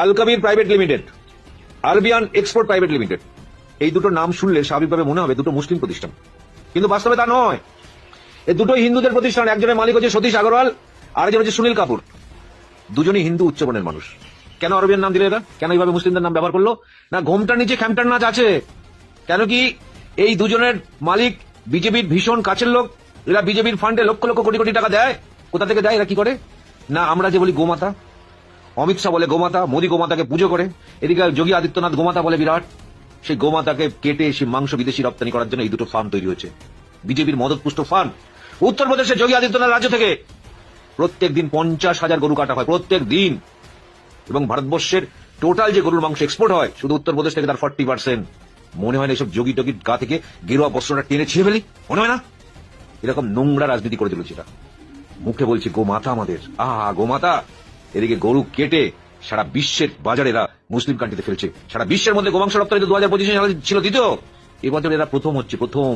আল Kabir private limited, Arabian export private limited, এই দুটো নাম শুনলে স্বাভাবিকভাবে মনে হবে দুটো মুসলিম প্রতিষ্ঠান, কিন্তু বাস্তবে তা নয়। এই দুটোই হিন্দুদের প্রতিষ্ঠান। একজনের মালিক হচ্ছে সতীশ আগরওয়াল, আরেকজন হচ্ছে সুনীল কাপুর। দুজনই হিন্দু উচ্চবর্ণের মানুষ। কেন আরবিয়ান নাম দিলে এরা? কেন এইভাবে মুসলিমদের নাম ব্যবহার করলো? না, ঘোমটার নিচে খ্যামটার নাচ আছে। কেন কি এই দুজনের মালিক বিজেপির ভীষণ কাছের লোক। এরা বিজেপির ফান্ডে লক্ষ লক্ষ কোটি কোটি টাকা দেয়। কোথা থেকে দেয়? এরা কি করে? না, আমরা যে বলি গোমাতা, অমিত শাহ বলে গোমাতা, মোদী গোমাতাকে পুজো করে, এদিকে যোগী আদিত্যনাথ গোমাতা বলে বিরাট। সেই গোমাতাকে কেটে সে মাংস বিদেশি রপ্তানি করার জন্য এই দুটো ফার্ম তৈরি হয়েছে, বিজেপির মদতপুষ্ট ফার্ম। উত্তরপ্রদেশে যোগী আদিত্যনাথ রাজ্য থেকে প্রত্যেক দিন 50,000 গরু কাটা হয়, প্রত্যেক দিন। এবং ভারতবর্ষের টোটাল যে গরুর মাংস এক্সপোর্ট হয়, শুধু উত্তরপ্রদেশ থেকে তার 40%। মনে হয় না এসব যোগী টোগীর গা থেকে গেরুয়া বস্ত্রটা টেনে ছিঁড়ে ফেলি? মনে হয় না? এরকম নোংরা রাজনীতি করে দিল। যেটা মুখে বলছে গোমাতা আমাদের, গোমাতা, এদিকে গরু কেটে সারা বিশ্বের বাজারে এরা মুসলিম কান্ট্রিতে ফেলছে। সারা বিশ্বের মধ্যে গোমাংস রপ্তানি 2025 সালে ছিল দ্বিতীয়। এবছর এরা প্রথম হচ্ছে। প্রথম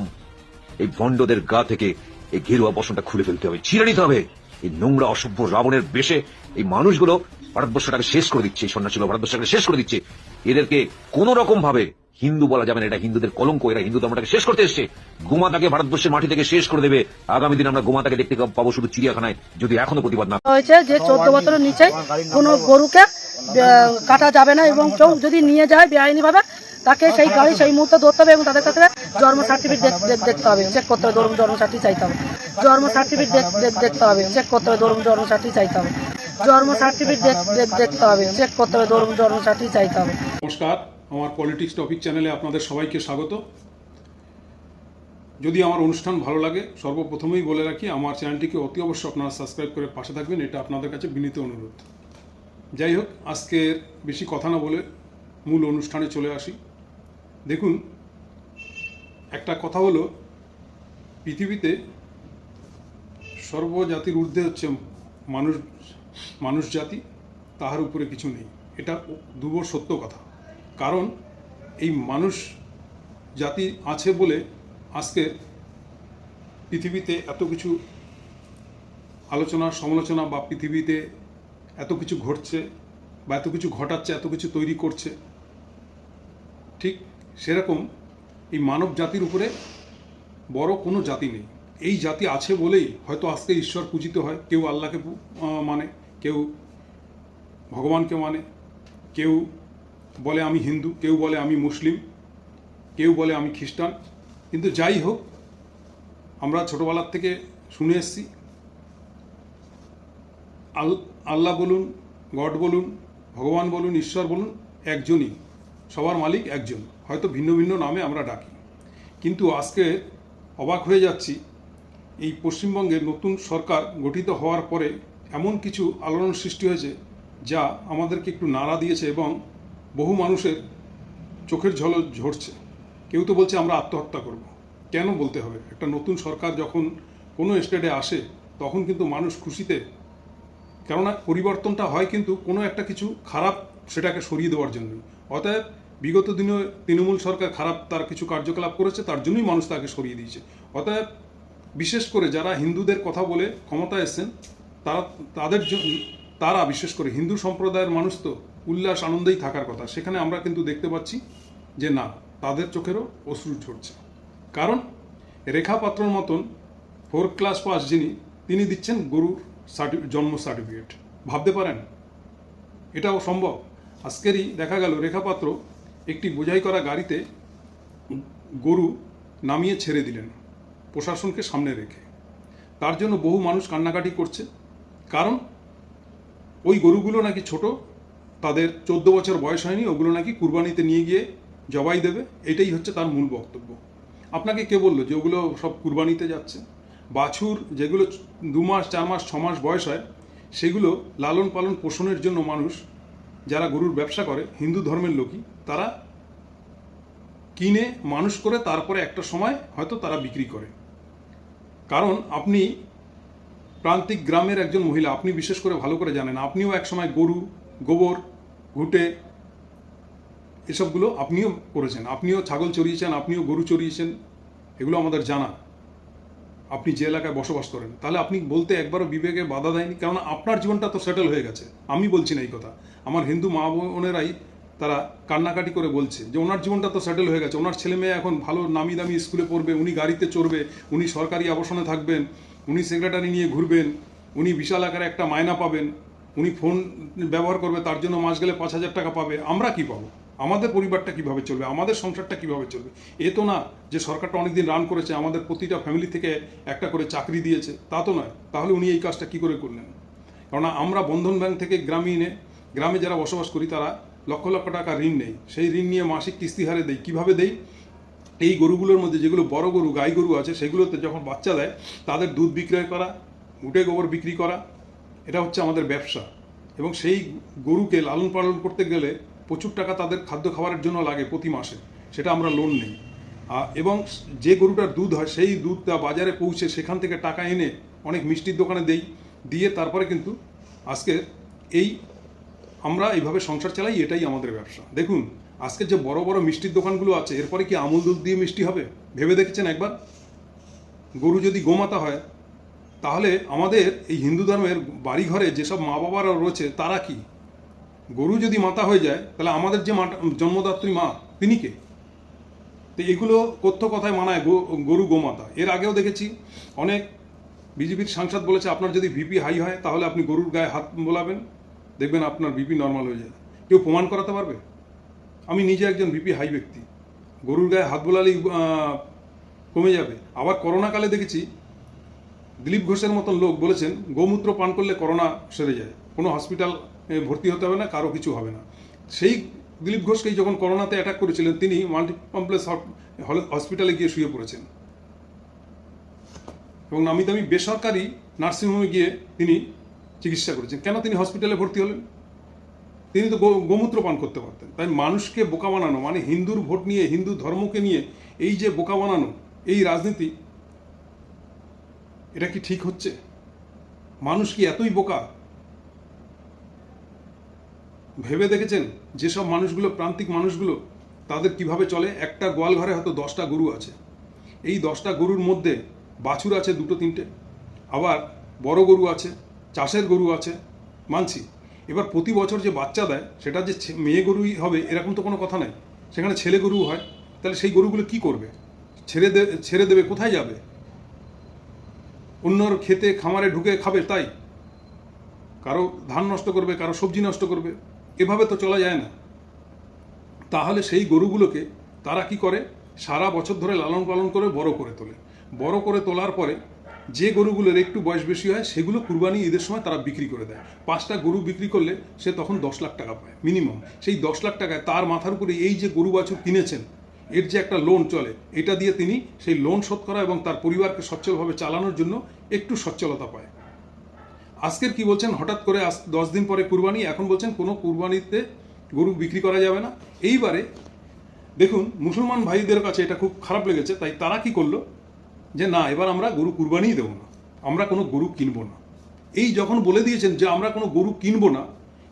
এই ভণ্ডদের গা থেকে এই ঘেরুয়া বসনটা খুলে ফেলতে হবে, ছিঁড়ে নিতে হবে। এই নোংরা অসভ্য রাবণের বেশে এই মানুষগুলো ভারতবর্ষটাকে শেষ করে দিচ্ছে, এই সন্ন্যাসীগুলো ভারতবর্ষটাকে শেষ করে দিচ্ছে। এদেরকে কোন রকম ভাবে হিন্দু বলা যাবে না, এটা হিন্দুদের কলঙ্ক। এরা হিন্দু ধর্মটাকে শেষ করতে এসছে। গোমাতাকে ভারতবর্ষের মাটি থেকে শেষ করে দেবে। আগামী দিন আমরা গোমাতাকে দেখতে পাবো শুধু চিড়িয়াখানায়, যদি এখনো প্রতিবাদ না হয়েছে যে 14 বছরের নিচে কোনো গরুকে কাটা যাবে না, এবং কেউ যদি নিয়ে যায় বেআইনি ভাবে তাকে সেই গাড়ি সেই মুহূর্তে ধরতে হবে এবং তাদের কাছে জন্ম সার্টিফিকেট দেখতে হবে, চেক করতে হবে, ধরুন জন্ম সার্টিফিকেট চাইতে হবে, জন্ম সার্টিফিকেট দেখতে হবে, চেক করতে হবে, ধরুন জন্ম সার্টিফিকেট চাইতে হবে, জন্ম সার্টিফিকেট দেখতে হবে, চেক করতে হবে, ধরুন জন্ম সার্টিফিকেট চাইতে হবে। নমস্কার, আমার পলিটিক্স টপিক চ্যানেলে আপনাদের সবাইকে স্বাগত। যদি আমার অনুষ্ঠান ভালো লাগে, সর্বপ্রথমেই বলে রাখি আমার চ্যানেলটিকে অতি অবশ্যই আপনারা সাবস্ক্রাইব করে পাশে থাকবেন, এটা আপনাদের কাছে বিনীত অনুরোধ। যাই হোক, আজকের বেশি কথা না বলে মূল অনুষ্ঠানে চলে আসি। দেখুন, একটা কথা হলো, পৃথিবীতে সর্বজাতির ঊর্ধ্বে হচ্ছে মানুষ জাতি, তাহার উপরে কিছু নেই। এটা দুর্বল সত্য কথা। কারণ এই মানুষ জাতি আছে বলে আজকে পৃথিবীতে এত কিছু আলোচনা সমালোচনা, বা পৃথিবীতে এত কিছু ঘটছে বা এত কিছু ঘটাচ্ছে, এত কিছু তৈরি করছে। ঠিক সেরকম এই মানব জাতির উপরে বড় কোনো জাতি নেই। এই জাতি আছে বলেই হয়তো আজকে ঈশ্বর পূজিত হয়। কেউ আল্লাহকে মানে, কেউ ভগবানকে মানে, কেউ বলে আমি হিন্দু, কেউ বলে আমি মুসলিম, কেউ বলে আমি খ্রিস্টান। কিন্তু যাই হোক, আমরা ছোটোবেলার থেকে শুনে এসেছি আল্লাহ বলুন, গড বলুন, ভগবান বলুন, ঈশ্বর বলুন, একজনই, সবার মালিক একজন। হয়তো ভিন্ন ভিন্ন নামে আমরা ডাকি। কিন্তু আজকে অবাক হয়ে যাচ্ছি, এই পশ্চিমবঙ্গের নতুন সরকার গঠিত হওয়ার পরে এমন কিছু আলোড়ন সৃষ্টি হয়েছে যা আমাদেরকে একটু নাড়া দিয়েছে এবং বহু মানুষের চোখের ঝলক ঝরছে। কেউ তো বলছে আমরা আত্মহত্যা করব। কেন বলতে হবে? একটা নতুন সরকার যখন কোনো স্টেটে আসে তখন কিন্তু মানুষ খুশিতে, কেননা পরিবর্তনটা হয় কিন্তু কোনো একটা কিছু খারাপ সেটাকে সরিয়ে দেওয়ার জন্য। অতএব বিগত দিনে তৃণমূল সরকার খারাপ তার কিছু কার্যকলাপ করেছে, তার জন্যই মানুষ তাকে সরিয়ে দিয়েছে। অতএব বিশেষ করে যারা হিন্দুদের কথা বলে ক্ষমতায় এসেছেন, তারা বিশেষ করে হিন্দু সম্প্রদায়ের মানুষ তো উল্লাস আনন্দেই থাকার কথা। সেখানে আমরা কিন্তু দেখতে পাচ্ছি যে না, তাদের চোখেরও অশ্রু ঝরছে। কারণ রেখা পাত্রর মতন 4 ক্লাস পাস যিনি, তিনি দিচ্ছেন গরুর জন্ম সার্টিফিকেট। ভাবতে পারেন এটাও সম্ভব? আজকেরই দেখা গেল রেখা পাত্র একটি বোঝাই করা গাড়িতে গরু নামিয়ে ছেড়ে দিলেন প্রশাসনকে সামনে রেখে। তার জন্য বহু মানুষ কান্নাকাটি করছে। কারণ ওই গরুগুলো নাকি ছোট, তাদের 14 বছর বয়স হয়নি, ওগুলো নাকি কুরবানিতে নিয়ে গিয়ে জবাই দেবে। এটাই হচ্ছে তার মূল বক্তব্য। আপনাকে কে বললো যে ওগুলো সব কুরবানিতে যাচ্ছে? বাছুর যেগুলো 2 মাস 4 মাস 6 মাস বয়স হয়, সেগুলো লালন পালন পোষণের জন্য মানুষ যারা গরুর ব্যবসা করে, হিন্দু ধর্মের লোকই, তারা কিনে মানুষ করে তারপরে একটা সময় হয়তো তারা বিক্রি করে। কারণ আপনি প্রান্তিক গ্রামের একজন মহিলা, আপনি বিশেষ করে ভালো করে জানেন, আপনিও এক সময় গরু, গোবর, ঘুটে এসবগুলো আপনিও করেছেন। আপনিও ছাগল চড়িয়েছেন, আপনিও গরু চড়িয়েছেন, এগুলো আমাদের জানা। আপনি যে এলাকায় বসবাস করেন, তাহলে আপনি বলতে একবারও বিবেকে বাধা দেয়নি? কেননা আপনার জীবনটা তো সেটেল হয়ে গেছে। আমি বলছি না এই কথা, আমার হিন্দু মা বোনেরাই তারা কান্নাকাটি করে বলছে যে ওনার জীবনটা তো সেটেল হয়ে গেছে, ওনার ছেলে মেয়ে এখন ভালো নামি দামি স্কুলে পড়বে, উনি গাড়িতে চড়বে, উনি সরকারি আবাসনে থাকবেন, উনি সেক্রেটারি নিয়ে ঘুরবেন, উনি বিশাল আকারে একটা মায়না পাবেন, উনি ফোন ব্যবহার করবে, তার জন্য মাস গেলে 5,000 টাকা পাবে। আমরা কি পাবো? আমাদের পরিবারটা কিভাবে চলবে? আমাদের সংসারটা কিভাবে চলবে? এ তো না যে সরকারটা অনেকদিন রান করেছে, আমাদের প্রতিটা ফ্যামিলি থেকে একটা করে চাকরি দিয়েছে, তা তো নয়। তাহলে উনি এই কাজটা কি করে করলেন? কারণ আমরা বন্ধন ব্যাংক থেকে গ্রামে যারা বসবাস করি তারা লক্ষ লক্ষ টাকা ঋণ নেই, সেই ঋণ নিয়ে মাসিক কিস্তি হারে দেয়। কীভাবে দেয়? এই গরুগুলোর মধ্যে যেগুলো বড় গরু, গাই গরু আছে, সেগুলোতে যখন বাচ্চা দেয় তাদের দুধ বিক্রয় করা, উটে গোবর বিক্রি করা, এটা হচ্ছে আমাদের ব্যবসা। এবং সেই গরুকে লালন পালন করতে গেলে প্রচুর টাকা তাদের খাদ্য খাবারের জন্য লাগে প্রতি মাসে, সেটা আমরা লোন নেই। এবং যে গরুটার দুধ হয় সেই দুধটা বাজারে পৌঁছে সেখান থেকে টাকা এনে অনেক মিষ্টির দোকানে দিয়ে তারপরে কিন্তু আজকে আমরা এইভাবে সংসার চালাই, এটাই আমাদের ব্যবসা। দেখুন আজকে যে বড় বড় মিষ্টির দোকানগুলো আছে, এরপরে কি আমুল দুধ দিয়ে মিষ্টি হবে? ভেবে দেখেছেন একবার? গরু যদি গোমাতা হয়, তাহলে আমাদের এই হিন্দু ধর্মের বাড়িঘরে যেসব মা বাবারা রয়েছে তারা কি? গরু যদি মাতা হয়ে যায়, তাহলে আমাদের যে জন্মদাত্রী মা, তিনি কে? তো এগুলো কথ্য কথায় মানায় গরু গোমাতা। এর আগেও দেখেছি অনেক বিজেপির সাংসদ বলেছে আপনার যদি বিপি হাই হয় তাহলে আপনি গরুর গায়ে হাত বোলাবেন, দেখবেন আপনার বিপি নর্মাল হয়ে যায়। কেউ প্রমাণ করাতে পারবে? আমি নিজে একজন বিপি হাই ব্যক্তি, গরুর গায়ে হাত বোলালেই কমে যাবে। আবার করোনাকালে দেখেছি দিলীপ ঘোষের মতন লোক বলেছেন গোমূত্র পান করলে করোনা সেরে যায়, কোনো হসপিটাল ভর্তি হতে হবে না, কারো কিছু হবে না। সেই দিলীপ ঘোষকেই যখন করোনাতে অ্যাটাক করেছিলেন তিনি মাল্টিকমপ্লেক্স হসপিটালে গিয়ে শুয়ে পড়েছেন এবং নামি দামি বেসরকারি নার্সিংহোমে গিয়ে তিনি চিকিৎসা করেছেন। কেন তিনি হসপিটালে ভর্তি হলেন? তিনি তো গোমূত্র পান করতে পারতেন। তাই মানুষকে বোকা বানানো, মানে হিন্দুর ভোট নিয়ে, হিন্দু ধর্মকে নিয়ে এই যে বোকা বানানো, এই রাজনীতি, এটা কি ঠিক হচ্ছে? মানুষ কি এতই বোকা? ভেবে দেখেছেন যেসব মানুষগুলো, প্রান্তিক মানুষগুলো, তাদের কিভাবে চলে? একটা গোয়াল ঘরে হয়তো 10টা গরু আছে, এই 10টা গরুর মধ্যে বাছুর আছে 2-3টে, আবার বড় গরু আছে, চাষের গরু আছে, মানছি। এবার প্রতি বছর যে বাচ্চা দেয় সেটা যে মেয়ে গরুই হবে এরকম তো কোনো কথা নাই, সেখানে ছেলে গরু হয়। তাহলে সেই গরুগুলো কি করবে? ছেড়ে দেবে, কোথায় যাবে? অন্যর খেতে খামারে ঢুকে খাবে, তাই কারো ধান নষ্ট করবে, কারো সবজি নষ্ট করবে, এভাবে তো চলা যায় না। তাহলে সেই গরুগুলোকে তারা কি করে? সারা বছর ধরে লালন পালন করে বড় করে তোলে। বড় করে তোলার পরে যে গরুগুলোর একটু বয়স বেশি হয় সেগুলো কুরবানি ঈদের সময় তারা বিক্রি করে দেয়। 5টা গরু বিক্রি করলে সে তখন 10 লাখ টাকা পায় মিনিমাম। সেই 10 লাখ টাকায় তার মাথার উপরে এই যে গরু বাছুর কিনেছেন এর যে একটা লোন চলে, এটা দিয়ে তিনি সেই লোন শোধ করা এবং তার পরিবারকে সচ্ছলভাবে চালানোর জন্য একটু সচ্ছলতা পায়। আজকের কি বলছেন? হঠাৎ করে 10 দিন পরে কুরবানি, এখন বলছেন কোনো কুরবানিতে গরু বিক্রি করা যাবে না। এইবারে দেখুন মুসলমান ভাইদের কাছে এটা খুব খারাপ লেগেছে, তাই তারা কি করলো যে না, এবার আমরা গরু কুরবানিই দেবো না, আমরা কোনো গরু কিনবো না। এই যখন বলে দিয়েছেন যে আমরা কোনো গরু কিনবো না,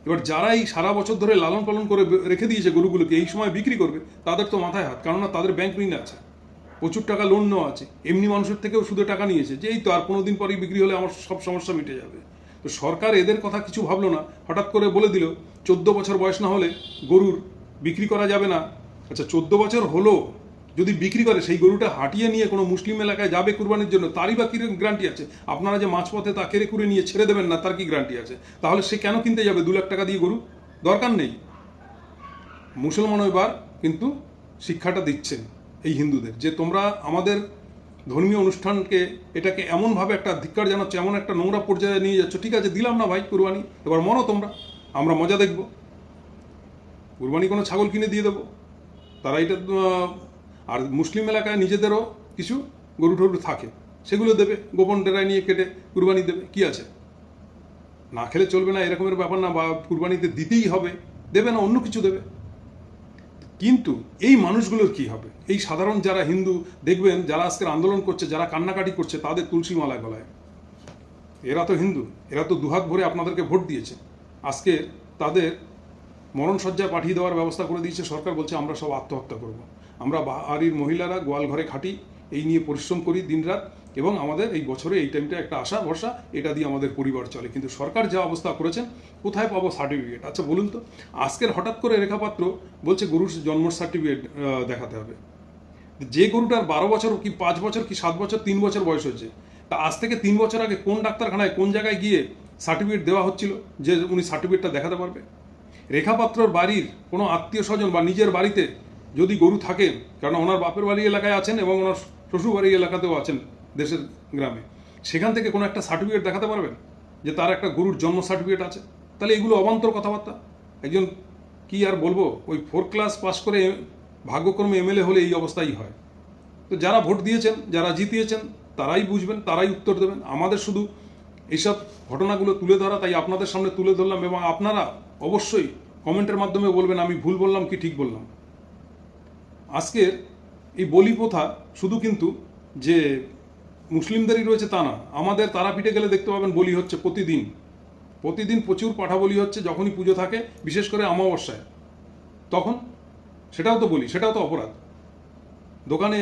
এবার যারা এই সারা বছর ধরে লালন পালন করে রেখে দিয়েছে গরুগুলোকে, এই সময় বিক্রি করবে, তাদের তো মাথায় হাত, কেননা তাদের ব্যাংক ঋণ আছে, প্রচুর টাকা লোন নেওয়া আছে, এমনি মানুষের থেকেও সুদে টাকা নিয়েছে যে এই তো আর 15 দিন পরেই বিক্রি হলে আমার সব সমস্যা মিটে যাবে। তো সরকার এদের কথা কিছু ভাবলো না, হঠাৎ করে বলে দিল 14 বছর বয়স না হলে গরুর বিক্রি করা যাবে না। আচ্ছা 14 বছর হলো যদি বিক্রি করে, সেই গরুটা হাঁটিয়ে নিয়ে কোনো মুসলিম এলাকায় যাবে কুরবানির জন্য, তারই বা কি গ্যারান্টি আছে? আপনারা যে মাঝপথে তা কেড়ে কুড়ে নিয়ে ছেড়ে দেবেন না, তার কি গ্যারান্টি আছে? তাহলে সে কেন কিনতে যাবে 2 লাখ টাকা দিয়ে গরু? দরকার নেই। মুসলমান এবার কিন্তু শিক্ষাটা দিচ্ছেন এই হিন্দুদের যে তোমরা আমাদের ধর্মীয় অনুষ্ঠানকে, এটাকে এমনভাবে একটা ধিক্কার জানাচ্ছ, এমন একটা নোংরা পর্যায়ে নিয়ে যাচ্ছ। ঠিক আছে, দিলাম না ভাই কুরবানি, এবার মরো তোমরা, আমরা মজা দেখব। কুরবানি কোনো ছাগল কিনে দিয়ে দেবো, তারা এটা। আর মুসলিম এলাকায় নিজেদেরও কিছু গরু টরু থাকে, সেগুলো দেবে, গোপন ডেরায় নিয়ে কেটে কুরবানি দেবে, কি আছে? না খেলে চলবে না এরকমের ব্যাপার না, বা কুরবানিতে দিতেই হবে, দেবে না অন্য কিছু দেবে। কিন্তু এই মানুষগুলোর কি হবে? এই সাধারণ যারা হিন্দু দেখবেন, যারা আজকের আন্দোলন করছে, যারা কান্নাকাটি করছে, তাদের তুলসী মালা গলায়। এরা তো হিন্দু, এরা তো দুহাত ভরে আপনাদেরকে ভোট দিয়েছে। আজকে তাদের মরণসজ্জায় পাঠিয়ে দেওয়ার ব্যবস্থা করে দিয়েছে সরকার, বলছে আমরা সব আত্মহত্যা করব। আমরা বাড়ির মহিলারা গোয়াল ঘরে খাটি, এই নিয়ে পরিশ্রম করি দিনরাত, এবং আমাদের এই বছরে এই টাইমটা একটা আশা ভরসা, এটা দিয়ে আমাদের পরিবার চলে। কিন্তু সরকার যা অবস্থা করেছেন, কোথায় পাবো সার্টিফিকেট? আচ্ছা বলুন তো, আজকের হঠাৎ করে রেখাপাত্র বলছে গরুর জন্ম সার্টিফিকেট দেখাতে হবে। যে গরুটার 12 বছর কি 5 বছর কি 7 বছর 3 বছর বয়স হয়েছে, তা আজ থেকে 3 বছর আগে কোন ডাক্তারখানায় কোন জায়গায় গিয়ে সার্টিফিকেট দেওয়া হচ্ছিল যে উনি সার্টিফিকেটটা দেখাতে পারবে? রেখাপাত্রর বাড়ির কোনো আত্মীয় স্বজন বা নিজের বাড়িতে যদি গরু থাকে, কারণ ওনার বাপের বাড়ি এলাকায় আছেন এবং ওনার শ্বশুর বাড়ি এলাকাতেও আছেন দেশের গ্রামে, সেখান থেকে কোনো একটা সার্টিফিকেট দেখাতে পারবেন যে তার একটা গরুর জন্ম সার্টিফিকেট আছে? তাহলে এগুলো অবান্তর কথাবার্তা। একজন কি আর বলবো, ওই 4 ক্লাস পাস করে ভাগ্যক্রমে এমএলএ হলে এই অবস্থাই হয়। তো যারা ভোট দিয়েছেন, যারা জিতিয়েছেন, তারাই বুঝবেন, তারাই উত্তর দেবেন। আমাদের শুধু এইসব ঘটনাগুলো তুলে ধরা, তাই আপনাদের সামনে তুলে ধরলাম, এবং আপনারা অবশ্যই কমেন্টের মাধ্যমে বলবেন আমি ভুল বললাম কি ঠিক বললাম। আজকের এই বলি প্রথা শুধু কিন্তু যে মুসলিমদেরই রয়েছে তা না, আমাদের তারাপীঠে গেলে দেখতে পাবেন বলি হচ্ছে প্রতিদিন প্রচুর পাঠা বলি হচ্ছে। যখনই পুজো থাকে, বিশেষ করে অমাবস্যায়, তখন সেটাও তো বলি, সেটাও তো অপরাধ। দোকানে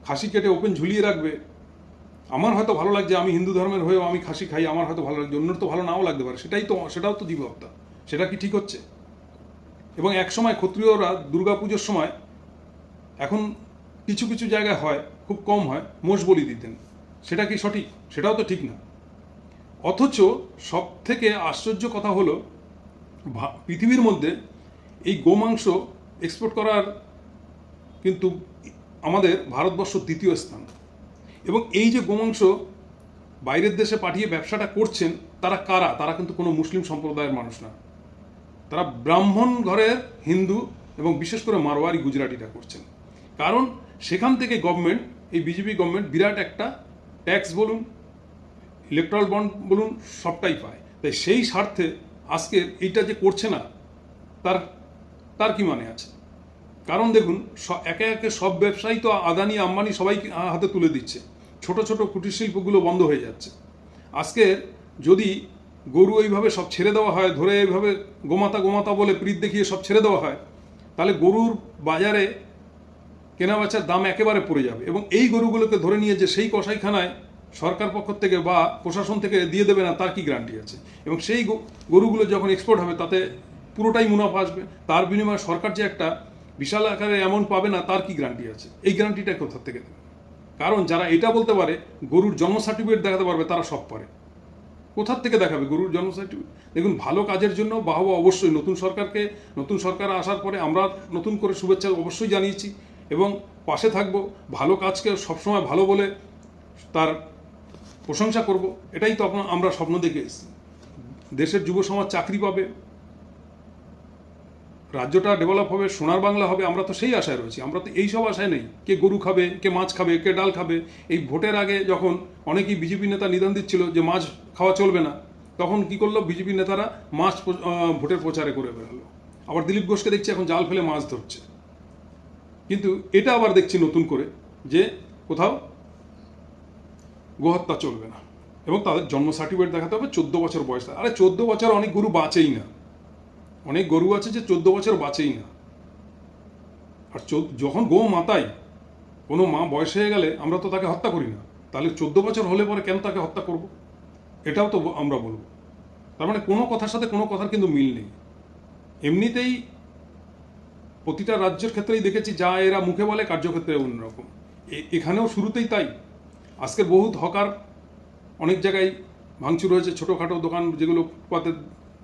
খাসি কেটে ওপেন ঝুলিয়ে রাখবে। আমার হয়তো ভালো লাগছে, আমি হিন্দু ধর্মের হয়েও আমি খাসি খাই, আমার হয়তো ভালো লাগছে, অন্যের তো ভালো নাও লাগতে পারে, সেটাও তো জীব হত্যা। সেটা কি ঠিক হচ্ছে? এবং এক সময় ক্ষত্রিয়রা দুর্গাপুজোর সময়, এখন কিছু কিছু জায়গায় হয়, খুব কম হয়, মোষ বলি দিতেন। সেটা কি সঠিক? সেটাও তো ঠিক না। অথচ সব থেকে আশ্চর্য কথা হলো, পৃথিবীর মধ্যে এই গোমাংস এক্সপোর্ট করার কিন্তু আমাদের ভারতবর্ষ দ্বিতীয় স্থান। এবং এই যে গোমাংস বাইরের দেশে পাঠিয়ে ব্যবসাটা করছেন, তারা কারা? তারা কিন্তু কোনো মুসলিম সম্প্রদায়ের মানুষ না, তারা ব্রাহ্মণ ঘরের হিন্দু এবং বিশেষ করে মারোয়ারি গুজরাটিরা করছেন। কারণ সেখান থেকে গভর্নমেন্ট, এই বিজেপি গভর্নমেন্ট বিরাট একটা ট্যাক্স বলুন, ইলেকট্রাল বন্ড বলুন, সবটাই পায়। তাই সেই স্বার্থে আজকে এইটা যে করছে না, তার কি মানে আছে? কারণ দেখুন, একে একে সব ব্যবসায়ী তো আদানি আম্বানি সবাই হাতে তুলে দিচ্ছে, ছোট ছোট কুটির শিল্পগুলো বন্ধ হয়ে যাচ্ছে। আজকে যদি গরু এইভাবে সব ছেড়ে দেওয়া হয়, ধরে এইভাবে গোমাতা বলে প্রীত দেখিয়ে সব ছেড়ে দেওয়া হয়, তাহলে গরুর বাজারে কেনাবেচার দাম একেবারে পড়ে যাবে। এবং এই গরুগুলোকে ধরে নিয়ে যে সেই কসাইখানায় সরকার পক্ষ থেকে বা প্রশাসন থেকে দিয়ে দেবে না, তার কি গ্যারান্টি আছে? এবং সেই গরুগুলো যখন এক্সপোর্ট হবে, তাতে পুরোটাই মুনাফা আসবে, তার বিনিময়ে সরকার যে একটা বিশাল আকারে অ্যামাউন্ট পাবে না, তার কি গ্যারান্টি আছে? এই গ্যারান্টিটা কোথা থেকে দেবে? কারণ যারা এটা বলতে পারে, গরুর জন্ম সার্টিফিকেট দেখাতে পারবে, তারা সব পারে। কোথার থেকে দেখাবে গরুর জন্ম সার্টিফিকেট? দেখুন, ভালো কাজের জন্য বাহবা অবশ্যই। নতুন সরকার আসার পরে আমরা নতুন করে শুভেচ্ছা অবশ্যই জানিয়েছি এবং পাশে থাকব। ভালো কাজকে সবসময় ভালো বলে তার প্রশংসা করব, এটাই তো আমরা স্বপ্ন দেখে এসেছি। দেশের যুব সমাজ চাকরি পাবে, রাজ্যটা ডেভেলপ হবে, সোনার বাংলা হবে, আমরা তো সেই আশায় রয়েছি। আমরা তো এইসব আশায় নেই কে গরু খাবে, কে মাছ খাবে, কে ডাল খাবে। এই ভোটের আগে যখন অনেকেই বিজেপি নেতা নিদান দিচ্ছিল যে মাছ খাওয়া চলবে না, তখন কি করলো বিজেপি নেতারা? মাছ ভোটের প্রচারে করে বেরোলো। আবার দিলীপ ঘোষকে দেখছি এখন জাল ফেলে মাছ ধরছে। কিন্তু এটা আবার দেখছি নতুন করে যে কোথাও গোহত্যা চলবে না এবং তাদের জন্ম সার্টিফিকেট দেখাতে হবে 14 বছর বয়স। আরে 14 বছর অনেক গরু বাঁচেই না, অনেক গরু আছে যে 14 বছর বাঁচেই না। আর যখন গো মাতাই কোনো মা বয়স হয়ে গেলে আমরা তো তাকে হত্যা করি না, তাহলে 14 বছর হলে পরে কেন তাকে হত্যা করব? এটাও তো আমরা বলবো। তার মানে কোনো কথার সাথে কোনো কথার কিন্তু মিল নেই। এমনিতেই প্রতিটা রাজ্যের ক্ষেত্রেই দেখেছি, যা এরা মুখে বলে কার্যক্ষেত্রে অন্যরকম। এখানেও শুরুতেই তাই। আজকের বহুত হকার অনেক জায়গায় ভাঙচুর হয়েছে, ছোটোখাটো দোকান যেগুলো ফুটপাতে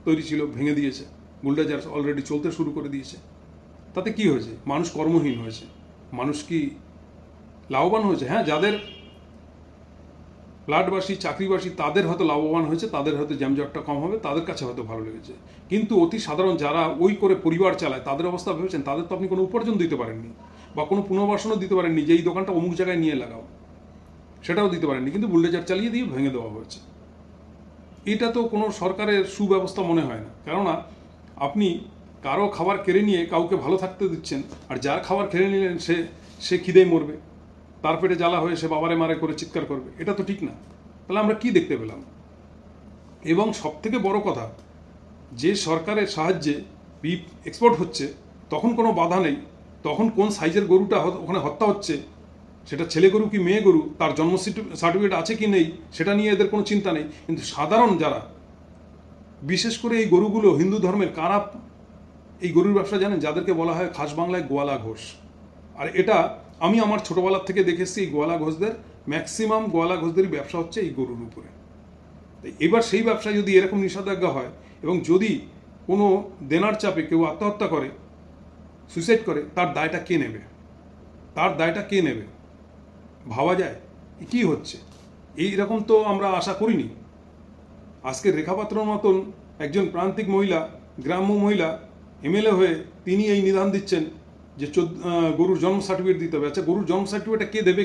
তৈরি ছিল ভেঙে দিয়েছে, বুলডোজার অলরেডি চলতে শুরু করে দিয়েছে। তাতে কি হয়েছে? মানুষ কর্মহীন হয়েছে, মানুষ কি লাভবান হয়েছে? হ্যাঁ, যাদের ফ্ল্যাটবাসী চাকরিবাসী তাদের হয়তো লাভবান হয়েছে, তাদের হয়তো জ্যামজটটা কম হবে, তাদের কাছে হয়তো ভালো লেগেছে। কিন্তু অতি সাধারণ যারা ওই করে পরিবার চালায়, তাদের অবস্থা ভেবেছেন? তাদের তো আপনি কোনো উপার্জন দিতে পারেননি বা কোনো পুনর্বাসনও দিতে পারেননি যে এই দোকানটা অমুক জায়গায় নিয়ে লাগাও, সেটাও দিতে পারেননি। কিন্তু বুলডোজার চালিয়ে দিয়ে ভেঙে দেওয়া হয়েছে। এটা তো কোনো সরকারের সুব্যবস্থা মনে হয় না। কেননা আপনি কারো খাবার কেড়ে নিয়ে কাউকে ভালো থাকতে দিচ্ছেন, আর যার খাবার কেড়ে নিলেন সে খিদেই মরবে, তার পেটে জ্বালা হয়ে সে বাবারে মারে করে চিৎকার করবে। এটা তো ঠিক না। তাহলে আমরা কি দেখতে পেলাম? এবং সবথেকে বড় কথা, যে সরকারের সাহায্যে বিফ এক্সপোর্ট হচ্ছে তখন কোনো বাধা নেই, তখন কোন সাইজের গরুটা ওখানে হত্যা হচ্ছে সেটা ছেলে গরু কি মেয়ে গরু, তার জন্ম সার্টিফিকেট আছে কি নেই সেটা নিয়ে এদের কোনো চিন্তা নেই। কিন্তু সাধারণ যারা, বিশেষ করে এই গরুগুলো হিন্দু ধর্মের, কারা এই গরুর ব্যবসা জানেন? যাদেরকে বলা হয় খাস বাংলায় গোয়ালা ঘোষ। আর এটা আমি আমার ছোটবেলার থেকে দেখে এসেছি, এই গোয়ালা ঘোষদের ম্যাক্সিমাম গোয়ালা ঘোষদেরই ব্যবসা হচ্ছে এই গরুর উপরে। এবার সেই ব্যবসায় যদি এরকম নিষেধাজ্ঞা হয় এবং যদি কোনো দেনার চাপে কেউ আত্মহত্যা করে, সুইসাইড করে, তার দায়টা কে নেবে? তার দায়টা কে নেবে? ভাবা যায় কি হচ্ছে? এইরকম তো আমরা আশা করিনি। আজকে রেখা পাত্রর মতন একজন প্রান্তিক মহিলা, গ্রাম্য মহিলা, এমএলএ হয়ে তিনি এই নিদান দিচ্ছেন যে গরুর জন্ম সার্টিফিকেট দিতে হবে। আচ্ছা, গরুর জন্ম সার্টিফিকেটটা কে দেবে?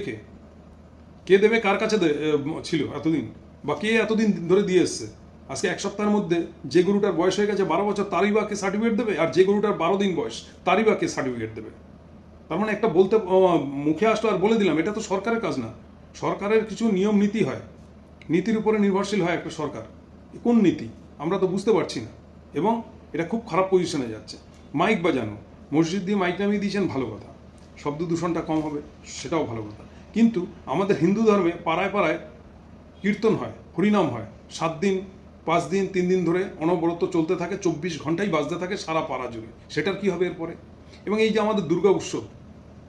কে দেবে? কার কাছে ছিল এতদিন, বা কে এতদিন ধরে দিয়ে এসছে? আজকে এক সপ্তাহের মধ্যে যে গরুটার বয়স হয়ে গেছে 12 বছর, তারই বা কে সার্টিফিকেট দেবে? আর যে গরুটার 12 দিন বয়স, তারই বা কে সার্টিফিকেট দেবে? তার মানে একটা বলতে মুখে আসলো আর বলে দিলাম, এটা তো সরকারের কাজ না। সরকারের কিছু নিয়ম নীতি হয়, নীতির উপরে নির্ভরশীল হয় একটা সরকার। কোন নীতি আমরা তো বুঝতে পারছি না, এবং এটা খুব খারাপ পজিশনে যাচ্ছে। মাইক বাজানো, মসজিদ দিয়ে মাইক নামিয়ে দিয়েছেন, ভালো কথা, শব্দ দূষণটা কম হবে, সেটাও ভালো কথা। কিন্তু আমাদের হিন্দু ধর্মে পাড়ায় পাড়ায় কীর্তন হয়, হরিনাম হয়, 7 দিন 5 দিন 3 দিন ধরে অনবরত চলতে থাকে, 24 ঘন্টাই বাজতে থাকে সারা পাড়া জুড়ে। সেটার কি হবে এরপরে? এবং এই যে আমাদের দুর্গা উৎসব,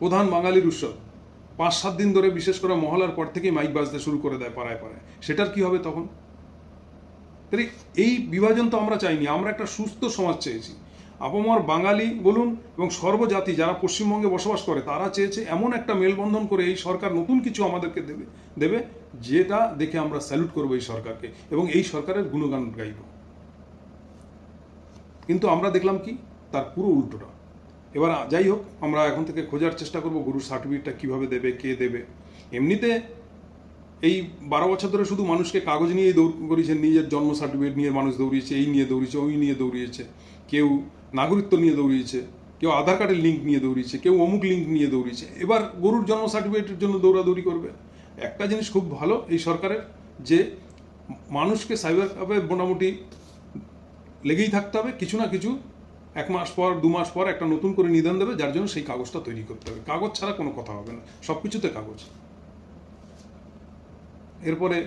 প্রধান বাঙালির উৎসব, 5-7 দিন ধরে, বিশেষ করে মহলার পর থেকেই মাইক বাজতে শুরু করে দেয় পাড়ায় পাড়ায়, সেটার কি হবে তখন? তাই এই বিভাজন তো আমরা চাইনি, আমরা একটা সুস্থ সমাজ চেয়েছি। আপামর বাঙালি বলুন এবং সর্বজাতি যারা পশ্চিমবঙ্গে বসবাস করে, তারা চেয়েছে এমন একটা মেলবন্ধন করে এই সরকার নতুন কিছু আমাদেরকে দেবে যেটা দেখে আমরা স্যালুট করবো এই সরকারকে এবং এই সরকারের গুণগান গাইব। কিন্তু আমরা দেখলাম কি, তার পুরো উল্টোটা। এবার যাই হোক, আমরা এখন থেকে খোঁজার চেষ্টা করব গরুর সার্টিফিকেটটা কিভাবে দেবে, কে দেবে। এমনিতে এই 12 বছর ধরে শুধু মানুষকে কাগজ নিয়েই দৌড় করিয়েছে, নিজের জন্ম সার্টিফিকেট নিয়ে মানুষ দৌড়িয়েছে, এই নিয়ে দৌড়িয়েছে, ওই নিয়ে দৌড়িয়েছে, কেউ নাগরিকত্ব নিয়ে দৌড়িয়েছে, কেউ আধার কার্ডের লিঙ্ক নিয়ে দৌড়িয়েছে, কেউ অমুক লিঙ্ক নিয়ে দৌড়িয়েছে। এবার গরুর জন্ম সার্টিফিকেটের জন্য দৌড়াদৌড়ি করবে। একটা জিনিস খুব ভালো এই সরকারের, যে মানুষকে সাইবার ক্রাইমে মোটামুটি লেগেই থাকতে হবে, কিছু না কিছু 1 মাস পর 2 মাস পর একটা নতুন করে নিদান দেবে, যার জন্য সেই কাগজটা তৈরি করতে হবে। কাগজ ছাড়া কোনো কথা হবে না, সব কিছুতে কাগজ। এরপরে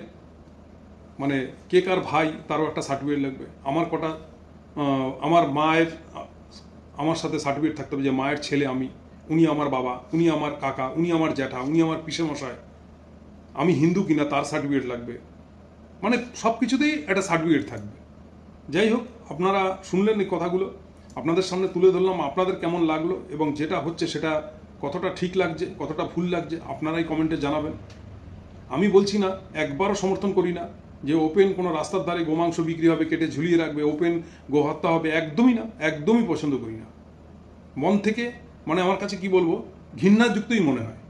মানে কে কার ভাই, তারও একটা সার্টিফিকেট লাগবে। আমার মায়ের, আমার সাথে সার্টিফিকেট থাকতে হবে যে মায়ের ছেলে আমি, উনি আমার বাবা, উনি আমার কাকা, উনি আমার জ্যাঠা, উনি আমার পিসেমশাই, আমি হিন্দু কিনা তার সার্টিফিকেট লাগবে। মানে সব কিছুতেই একটা সার্টিফিকেট থাকবে। যাই হোক, আপনারা শুনলেন এই কথাগুলো, আপনাদের সামনে তুলে ধরলাম। আপনাদের কেমন লাগলো এবং যেটা হচ্ছে সেটা কতটা ঠিক লাগছে, কতটা ভুল লাগছে, আপনারাই কমেন্টে জানাবেন। আমি বলছি না, একবারও সমর্থন করি না যে ওপেন কোনো রাস্তার ধারে গোমাংস বিক্রি হবে, কেটে ঝুলিয়ে রাখবে, ওপেন গোহত্যা হবে, একদমই না, একদমই পছন্দ করি না। মন থেকে মানে আমার কাছে কি বলবো, ঘৃণাযুক্তই মনে হয়।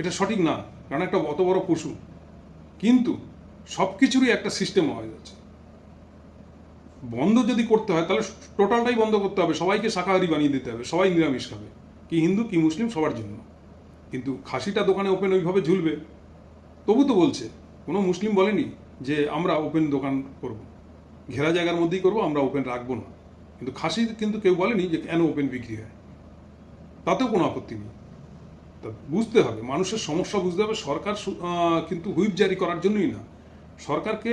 এটা সঠিক না, কারণ একটা অত বড় পশু। কিন্তু সব কিছুরই একটা সিস্টেম হয়ে যাচ্ছে। বন্ধ যদি করতে হয় তাহলে টোটালটাই বন্ধ করতে হবে, সবাইকে শাকাহারি বানিয়ে দিতে হবে, সবাই নিরামিষ খাবে, কি হিন্দু কি মুসলিম সবার জন্য। কিন্তু খাসিটা দোকানে ওপেন ওইভাবে ঝুলবে, তবু তো বলছে, কোনো মুসলিম বলেনি যে আমরা ওপেন দোকান করব, ঘেরা জায়গার মধ্যেই করব, আমরা ওপেন রাখবো না। কিন্তু খাসি কিন্তু কেউ বলেনি যে কেন ওপেন বিক্রি হয়, তাতেও কোনো আপত্তি নেই। তা বুঝতে হবে, মানুষের সমস্যা বুঝতে হবে। সরকার কিন্তু হুইপ জারি করার জন্যই না, সরকারকে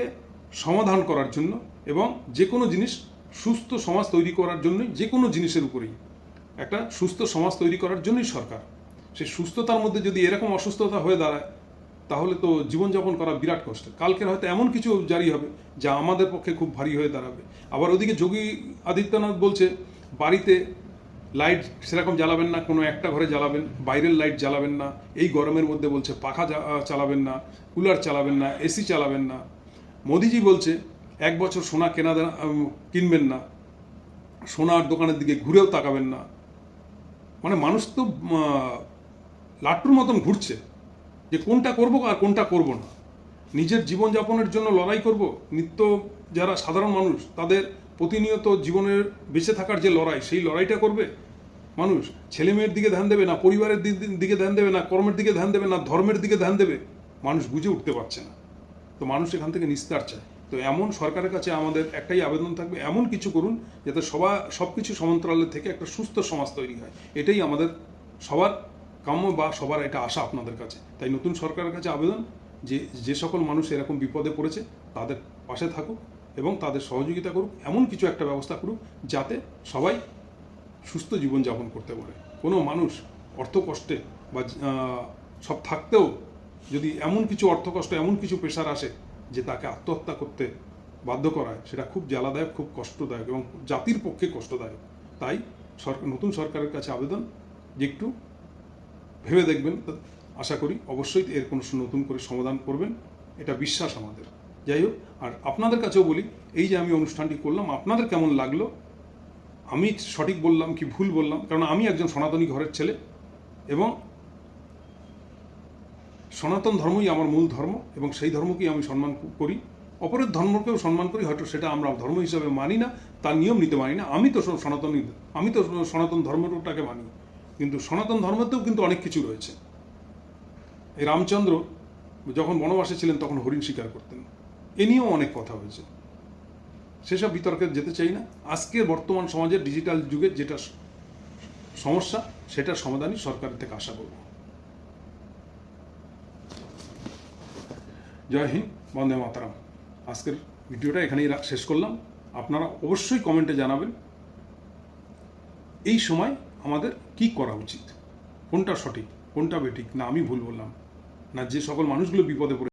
সমাধান করার জন্য এবং যে কোনো জিনিস সুস্থ সমাজ তৈরি করার জন্যই, যে কোনো জিনিসের উপরেই একটা সুস্থ সমাজ তৈরি করার জন্যই সরকার। সেই সুস্থতার মধ্যে যদি এরকম অসুস্থতা হয়ে দাঁড়ায়, তাহলে তো জীবনযাপন করা বিরাট কষ্ট। কালকের হয়তো এমন কিছু জারি হবে যা আমাদের পক্ষে খুব ভারী হয়ে দাঁড়াবে। আবার ওদিকে যোগী আদিত্যনাথ বলছে বাড়িতে লাইট সেরকম জ্বালাবেন না, কোনো একটা ঘরে জ্বালাবেন, বাইরের লাইট জ্বালাবেন না। এই গরমের মধ্যে বলছে পাখা চালাবেন না, কুলার চালাবেন না, এসি চালাবেন না। মোদিজি বলছে 1 বছর সোনা কিনবেন না, সোনার দোকানের দিকে ঘুরেও তাকাবেন না। মানে মানুষ তো লাট্টুর মতন ঘুরছে যে কোনটা করব আর কোনটা করব না। নিজের জীবনযাপনের জন্য লড়াই করব, নিত্য যারা সাধারণ মানুষ তাদের প্রতিনিয়ত জীবনের বেঁচে থাকার যে লড়াই, সেই লড়াইটা করবে মানুষ। ছেলে মেয়ের দিকে ধ্যান দেবে না, পরিবারের দিকে ধ্যান দেবে না, কর্মের দিকে ধ্যান দেবে না, ধর্মের দিকে ধ্যান দেবে। মানুষ বুঝে উঠতে পারছে না, তো মানুষ এখান থেকে নিস্তার চায়। তো এমন সরকারের কাছে আমাদের একটাই আবেদন থাকবে, এমন কিছু করুন যাতে সব কিছু সমান্তরালের থেকে একটা সুস্থ সমাজ তৈরি হয়। এটাই আমাদের সবার কাম্য বা সবার এটা আশা আপনাদের কাছে। তাই নতুন সরকারের কাছে আবেদন যে যে সকল মানুষ এরকম বিপদে পড়েছে তাদের পাশে থাকুক এবং তাদের সহযোগিতা করুক, এমন কিছু একটা ব্যবস্থা করুক যাতে সবাই সুস্থ জীবনযাপন করতে পারে। কোনো মানুষ অর্থকষ্টে বা সব থাকতেও যদি এমন কিছু অর্থকষ্ট, এমন কিছু প্রেশার আসে যে তাকে আত্মহত্যা করতে বাধ্য করায়, সেটা খুব জ্বালাদায়ক, খুব কষ্টদায়ক এবং জাতির পক্ষে কষ্টদায়ক। তাই নতুন সরকারের কাছে আবেদন যে একটু ভেবে দেখবেন। আশা করি অবশ্যই এর কোনো নতুন করে সমাধান করবেন, এটা বিশ্বাস আমাদের। যাই হোক, আর আপনাদের কাছেও বলি, এই যে আমি অনুষ্ঠানটি করলাম আপনাদের কেমন লাগলো, আমি সঠিক বললাম কি ভুল বললাম, কারণ আমি একজন সনাতনী ঘরের ছেলে এবং সনাতন ধর্মই আমার মূল ধর্ম এবং সেই ধর্মকেই আমি সম্মান করি। অপরের ধর্মকেও সম্মান করি, হয়তো সেটা আমরা ধর্ম হিসাবে মানি না, তার নিয়ম নিতে মানি না। আমি তো সনাতন ধর্মটাকে মানি, কিন্তু সনাতন ধর্মতেও কিন্তু অনেক কিছু রয়েছে। এই রামচন্দ্র যখন বনবাসে ছিলেন তখন হরিণ শিকার করতেন, এ নিয়েও অনেক কথা হয়েছে। সেসব বিতর্কে যেতে চাই না। আজকের বর্তমান সমাজের ডিজিটাল যুগে যেটা সমস্যা, সেটার সমাধানই সরকারের থেকে আশা করব। জয় হিন্দ, বন্দে মাতরম। আজকের ভিডিওটা এখানেই শেষ করলাম। আপনারা অবশ্যই কমেন্টে জানাবেন এই সময় আমাদের কি করা উচিত, কোনটা সঠিক, কোনটা বেঠিক, না আমি ভুল বললাম, না যে সকল মানুষগুলো বিপদে পড়ে